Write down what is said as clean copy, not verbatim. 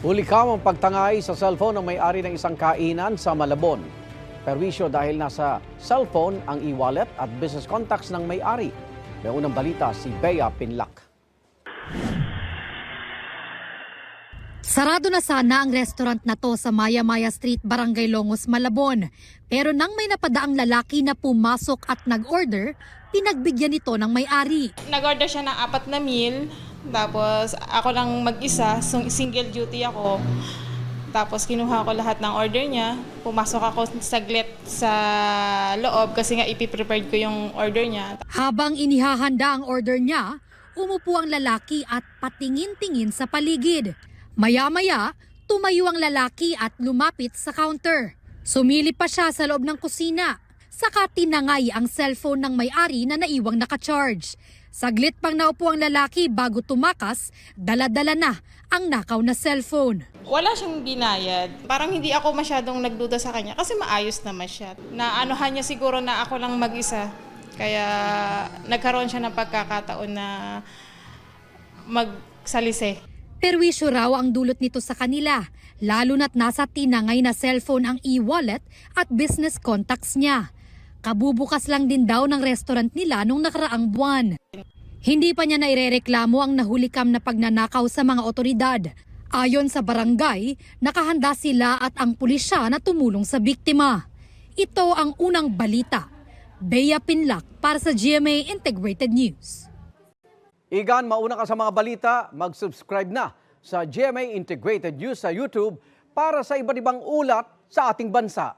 Huli kamang pagtangay sa cellphone ng may-ari ng isang kainan sa Malabon. Perwisyo dahil nasa cellphone ang e-wallet at business contacts ng may-ari. May unang balita si Bea Pinlac. Sarado na sana ang restaurant na to sa Maya-Maya Street, Barangay Longos, Malabon. Pero nang may napadaang lalaki na pumasok at nag-order, pinagbigyan ito ng may-ari. Nag-order siya ng 4 na meal, tapos ako lang mag-isa, single duty ako. Tapos kinuha ko lahat ng order niya, pumasok ako saglit sa loob kasi nga ipiprepared ko yung order niya. Habang inihahanda ang order niya, umupo ang lalaki at patingin-tingin sa paligid. Maya-maya, tumayo ang lalaki at lumapit sa counter. Sumilip pa siya sa loob ng kusina. Saka tinangay ang cellphone ng may-ari na naiwang nakacharge. Saglit pang naupo ang lalaki bago tumakas, dala-dala na ang nakaw na cellphone. Wala siyang binayad. Parang hindi ako masyadong nagduda sa kanya kasi maayos naman siya. Naanuhan niya siguro na ako lang mag-isa. Kaya nagkaroon siya ng pagkakataon na magsalise. Perwisyo raw ang dulot nito sa kanila, lalo na't nasa tinangay na cellphone ang e-wallet at business contacts niya. Kabubukas lang din daw ng restaurant nila nung nakaraang buwan. Hindi pa niya nairereklamo ang nahulikam na pagnanakaw sa mga otoridad. Ayon sa barangay, nakahanda sila at ang pulisya na tumulong sa biktima. Ito ang unang balita. Bea Pinlac para sa GMA Integrated News. Igan, mauna ka sa mga balita, mag-subscribe na sa GMA Integrated News sa YouTube para sa iba't ibang ulat sa ating bansa.